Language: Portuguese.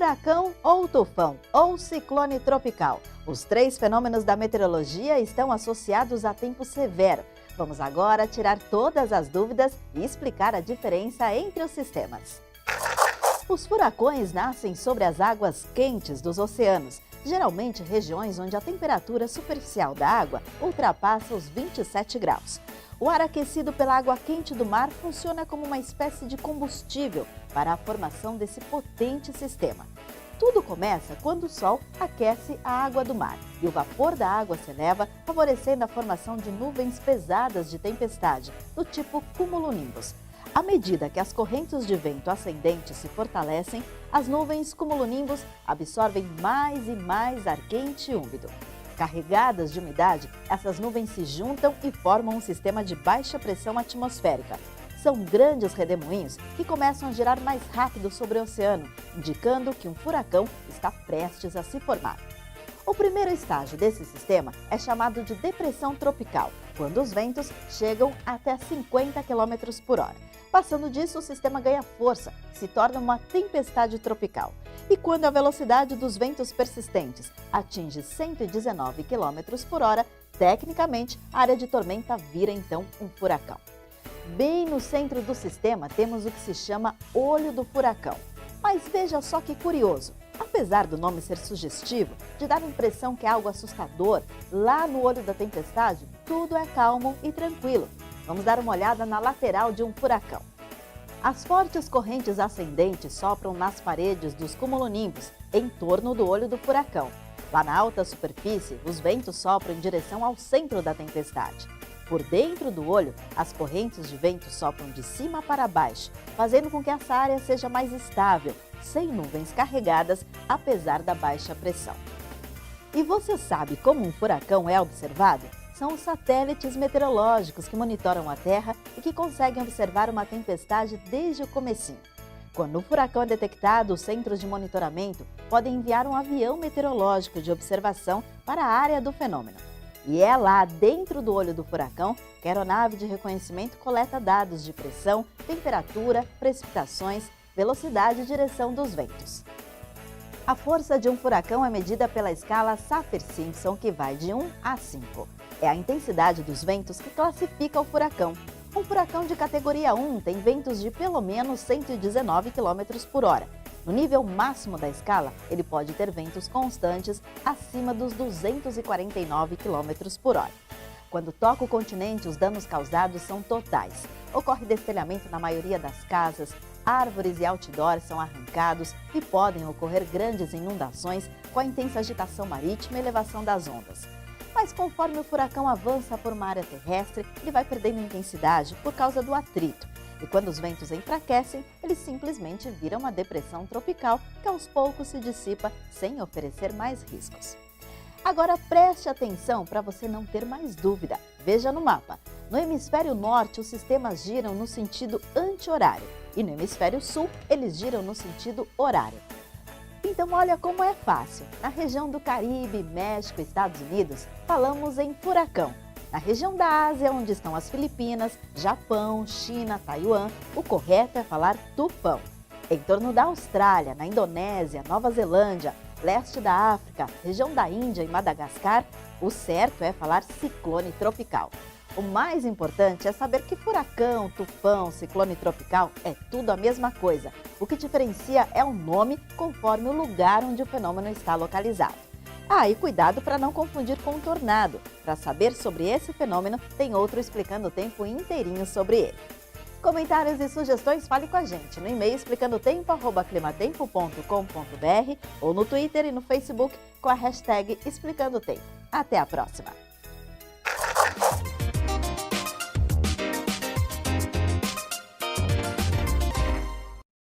Furacão ou tufão ou ciclone tropical. Os três fenômenos da meteorologia estão associados a tempo severo. Vamos agora tirar todas as dúvidas e explicar a diferença entre os sistemas. Os furacões nascem sobre as águas quentes dos oceanos, geralmente regiões onde a temperatura superficial da água ultrapassa os 27 graus. O ar aquecido pela água quente do mar funciona como uma espécie de combustível para a formação desse potente sistema. Tudo começa quando o sol aquece a água do mar e o vapor da água se eleva, favorecendo a formação de nuvens pesadas de tempestade, do tipo cumulonimbus. À medida que as correntes de vento ascendente se fortalecem, as nuvens cumulonimbus absorvem mais e mais ar quente e úmido. Carregadas de umidade, essas nuvens se juntam e formam um sistema de baixa pressão atmosférica. São grandes redemoinhos que começam a girar mais rápido sobre o oceano, indicando que um furacão está prestes a se formar. O primeiro estágio desse sistema é chamado de depressão tropical, quando os ventos chegam até 50 km por hora. Passando disso, o sistema ganha força, se torna uma tempestade tropical. E quando a velocidade dos ventos persistentes atinge 119 km por hora, tecnicamente, a área de tormenta vira então um furacão. Bem no centro do sistema temos o que se chama olho do furacão. Mas veja só que curioso, apesar do nome ser sugestivo, de dar a impressão que é algo assustador, lá no olho da tempestade tudo é calmo e tranquilo. Vamos dar uma olhada na lateral de um furacão. As fortes correntes ascendentes sopram nas paredes dos cumulonimbus, em torno do olho do furacão. Lá na alta superfície, os ventos sopram em direção ao centro da tempestade. Por dentro do olho, as correntes de vento sopram de cima para baixo, fazendo com que essa área seja mais estável, sem nuvens carregadas, apesar da baixa pressão. E você sabe como um furacão é observado? São os satélites meteorológicos que monitoram a Terra e que conseguem observar uma tempestade desde o comecinho. Quando um furacão é detectado, os centros de monitoramento podem enviar um avião meteorológico de observação para a área do fenômeno. E é lá, dentro do olho do furacão, que a aeronave de reconhecimento coleta dados de pressão, temperatura, precipitações, velocidade e direção dos ventos. A força de um furacão é medida pela escala Saffir-Simpson, que vai de 1 a 5. É a intensidade dos ventos que classifica o furacão. Um furacão de categoria 1 tem ventos de pelo menos 119 km por hora. No nível máximo da escala, ele pode ter ventos constantes acima dos 249 km por hora. Quando toca o continente, os danos causados são totais. Ocorre destelhamento na maioria das casas, árvores e outdoors são arrancados e podem ocorrer grandes inundações com a intensa agitação marítima e elevação das ondas. Mas conforme o furacão avança por uma área terrestre, ele vai perdendo intensidade por causa do atrito. E quando os ventos enfraquecem, eles simplesmente viram uma depressão tropical que aos poucos se dissipa sem oferecer mais riscos. Agora preste atenção para você não ter mais dúvida. Veja no mapa. No hemisfério norte, os sistemas giram no sentido anti-horário e no hemisfério sul, eles giram no sentido horário. Então olha como é fácil. Na região do Caribe, México e Estados Unidos, falamos em furacão. Na região da Ásia, onde estão as Filipinas, Japão, China, Taiwan, o correto é falar tufão. Em torno da Austrália, na Indonésia, Nova Zelândia, leste da África, região da Índia e Madagascar, o certo é falar ciclone tropical. O mais importante é saber que furacão, tufão, ciclone tropical é tudo a mesma coisa. O que diferencia é o nome conforme o lugar onde o fenômeno está localizado. Ah, e cuidado para não confundir com tornado. Para saber sobre esse fenômeno, tem outro explicando o tempo inteirinho sobre ele. Comentários e sugestões, fale com a gente no e-mail explicandotempo@climatempo.com.br ou no Twitter e no Facebook com a hashtag Explicando o Tempo. Até a próxima!